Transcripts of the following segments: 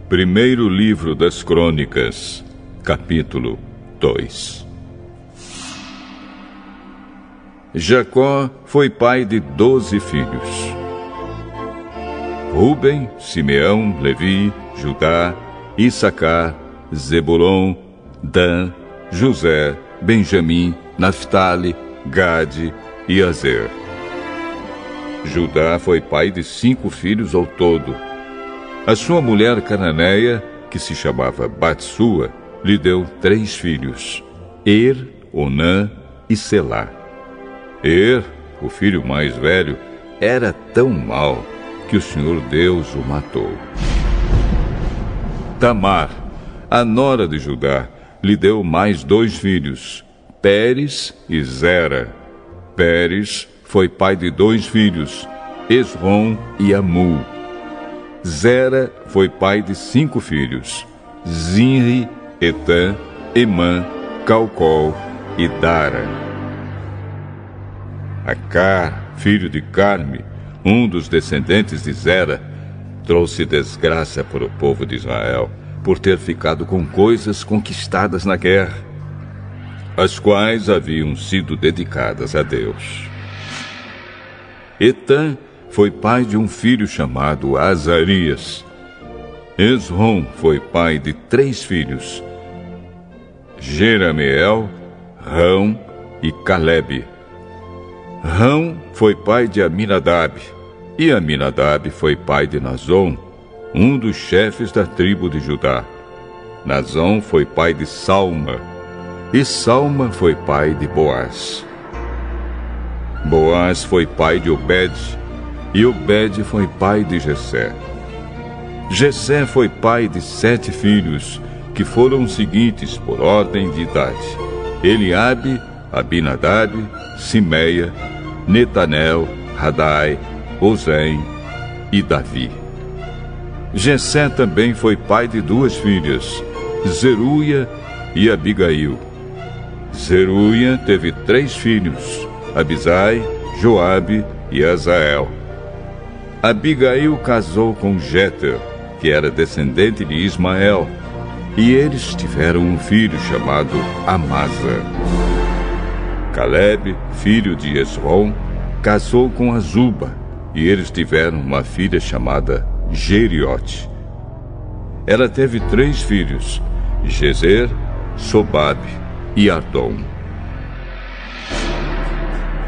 Primeiro livro das Crônicas, capítulo 2. Jacó foi pai de 12 filhos. Rúben, Simeão, Levi, Judá, Issacar, Zebulon, Dan, José, Benjamim, Naftali, Gade e Azer. Judá foi pai de 5 filhos ao todo. A sua mulher cananeia, que se chamava Batsua, lhe deu 3 filhos, Onã e Selá. O filho mais velho, era tão mau que o Senhor Deus o matou. Tamar, a nora de Judá, lhe deu mais 2 filhos, Pérez e Zera. Pérez foi pai de 2 filhos, Esrom e Amul. Zera foi pai de 5 filhos, Zinri, Etã, Emã, Calcol e Dara. Acar, filho de Carme, um dos descendentes de Zera, trouxe desgraça para o povo de Israel por ter ficado com coisas conquistadas na guerra, as quais haviam sido dedicadas a Deus. Etã foi pai de um filho chamado Azarias. Esrom foi pai de 3 filhos, Jerameel, Rão e Calebe. Rão foi pai de Aminadab, e Aminadab foi pai de Nazon, um dos chefes da tribo de Judá. Nazon foi pai de Salma, e Salma foi pai de Boaz. Boaz foi pai de Obed, e Obed foi pai de Jessé. Jessé foi pai de 7 filhos, que foram os seguintes por ordem de idade: Eliabe, Abinadab, Simeia, Netanel, Radai, Ozem e Davi. Jessé também foi pai de 2 filhas, Zeruia e Abigail. Zeruia teve 3 filhos, Abisai, Joabe e Azael. Abigail casou com Jéter, que era descendente de Ismael, e eles tiveram um filho chamado Amasa. Calebe, filho de Esrom, casou com Azuba, e eles tiveram uma filha chamada Jeriote. Ela teve 3 filhos, Gezer, Sobabe e Ardom.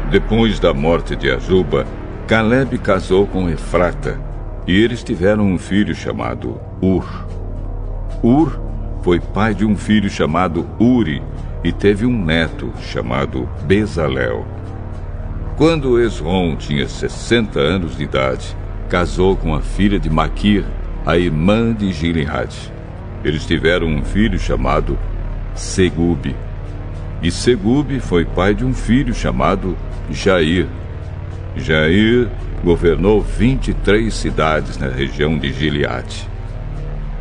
Depois da morte de Azuba, Calebe casou com Efrata, e eles tiveram um filho chamado Ur. Ur foi pai de um filho chamado Uri, e teve um neto chamado Bezalel. Quando Esrom tinha 60 anos de idade, casou com a filha de Maquir, a irmã de Gileade. Eles tiveram um filho chamado Segube. E Segube foi pai de um filho chamado Jair. Jair governou 23 cidades na região de Gileade.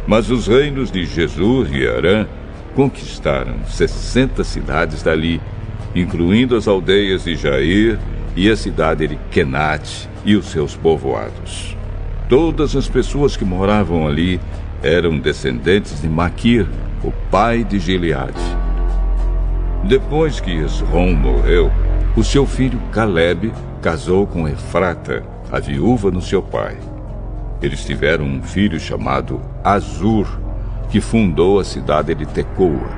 Mas os reinos de Jesur e Arã conquistaram 60 cidades dali, incluindo as aldeias de Jair e a cidade de Kenate e os seus povoados. Todas as pessoas que moravam ali eram descendentes de Maquir, o pai de Gileade. Depois que Esrom morreu, o seu filho Calebe casou com Efrata, a viúva do seu pai. Eles tiveram um filho chamado Azur, que fundou a cidade de Tecoa.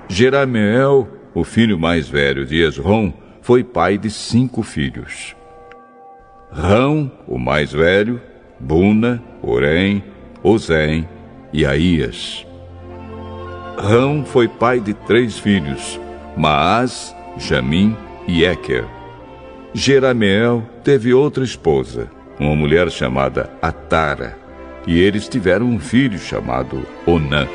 Jerameel, o filho mais velho de Esrom, foi pai de 5 filhos. Rão, o mais velho, Buna, Orém, Ozem e Aías. Rão foi pai de 3 filhos, Maás, Jamim e Eker. Jerameel teve outra esposa, uma mulher chamada Atara, e eles tiveram um filho chamado Onã.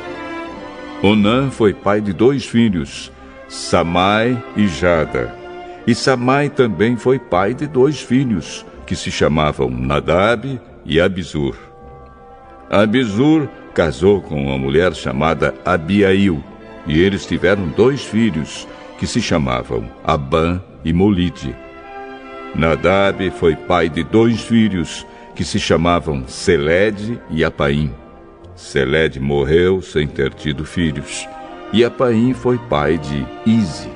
Onã foi pai de 2 filhos, Samai e Jada. E Samai também foi pai de 2 filhos, que se chamavam Nadab e Abizur. Abizur casou com uma mulher chamada Abiail, e eles tiveram 2 filhos, que se chamavam Abã e Molide. Nadab foi pai de 2 filhos, que se chamavam Selede e Apaim. Selede morreu sem ter tido filhos, e Apaim foi pai de Ize.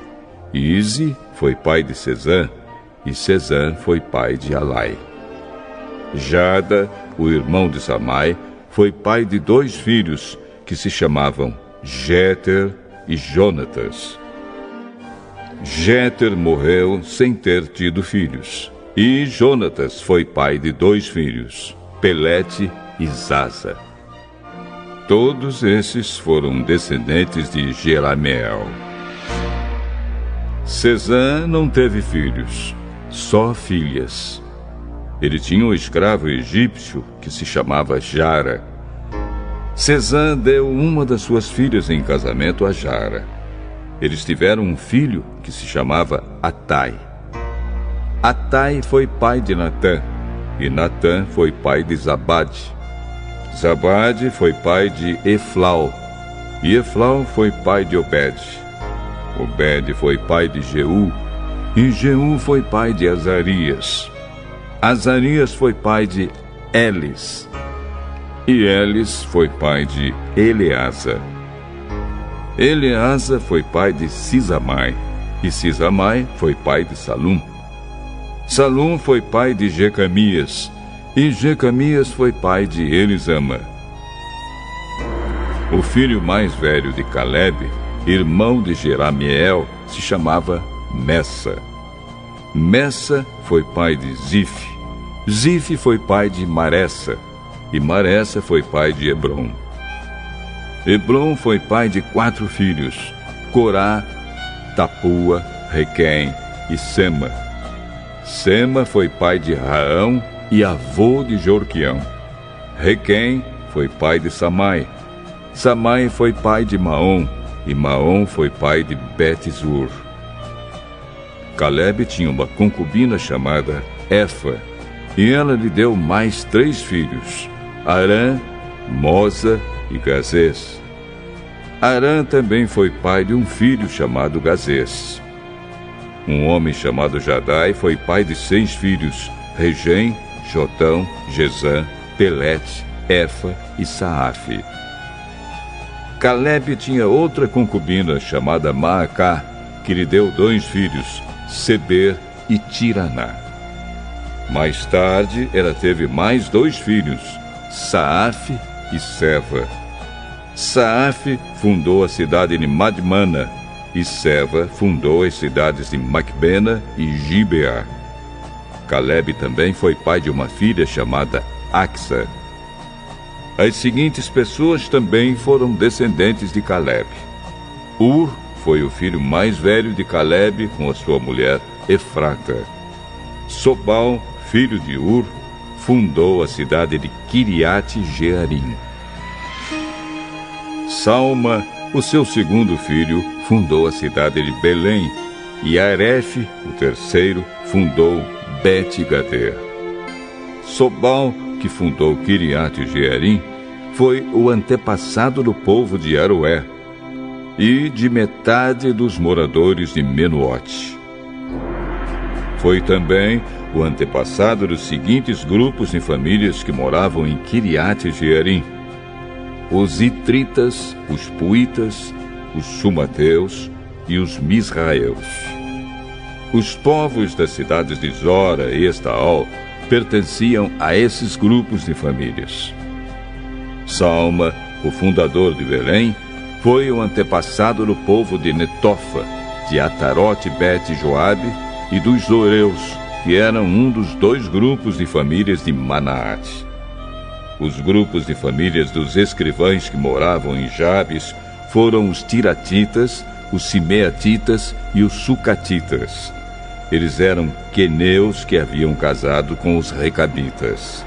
Ize foi pai de Sezã, e Sezã foi pai de Alai. Jada, o irmão de Samai, foi pai de 2 filhos, que se chamavam Jéter e Jonatas. Jéter morreu sem ter tido filhos, e Jonatas foi pai de 2 filhos, Pelete e Zaza. Todos esses foram descendentes de Jerameel. Sezã não teve filhos, só filhas. Ele tinha um escravo egípcio que se chamava Jara. Sezã deu uma das suas filhas em casamento a Jara. Eles tiveram um filho que se chamava Atai. Atai foi pai de Natã, e Natã foi pai de Zabade. Zabade foi pai de Eflau, e Eflau foi pai de Obed. Obed foi pai de Jeú, e Jeú foi pai de Azarias. Azarias foi pai de Elis, e Elis foi pai de Eleasa. Eleasa foi pai de Sisamai, e Sisamai foi pai de Salum. Salum foi pai de Jecamias, e Jecamias foi pai de Elisama. O filho mais velho de Caleb, irmão de Jerameel, se chamava Messa. Messa foi pai de Zif. Zif foi pai de Maressa, e Maressa foi pai de Hebron. Hebron foi pai de 4 filhos, Corá, Tapua, Requém e Sema. Sema foi pai de Raão e avô de Jorquião. Requém foi pai de Samai. Samai foi pai de Maom, e Maom foi pai de Bet-zur. Caleb tinha uma concubina chamada Efa, e ela lhe deu mais 3 filhos, Arã, Moza e Gazês. Arã também foi pai de um filho chamado Gazês. Um homem chamado Jadai foi pai de 6 filhos, Regem, Jotão, Gesã, Pelete, Efa e Saafe. Caleb tinha outra concubina chamada Maacá, que lhe deu 2 filhos, Seber e Tiraná. Mais tarde, ela teve mais 2 filhos, Saafe e Seva. Saafe fundou a cidade de Madmana, e Seva fundou as cidades de Macbena e Gibeá. Caleb também foi pai de uma filha chamada Axa. As seguintes pessoas também foram descendentes de Caleb. Ur foi o filho mais velho de Caleb com a sua mulher Efrata. Sobal, filho de Ur, fundou a cidade de Kiriat-Jearim. Salma, o seu segundo filho, fundou a cidade de Belém, e Aref, o terceiro, fundou Bet-Gader. Sobal, que fundou Kiriat-Jearim, foi o antepassado do povo de Aroé e de metade dos moradores de Menuote. Foi também o antepassado dos seguintes grupos de famílias que moravam em Kiriat-Jearim: os Itritas, os Puitas, os Sumateus e os Misraeus. Os povos das cidades de Zora e Estaol pertenciam a esses grupos de famílias. Salma, o fundador de Belém, foi o antepassado do povo de Netofa, de Atarote Bet-Joabe e dos Zoreus, que eram um dos 2 grupos de famílias de Manaate. Os grupos de famílias dos escrivães que moravam em Jabes foram os Tiratitas, os Simeatitas e os Sucatitas. Eles eram queneus que haviam casado com os Recabitas.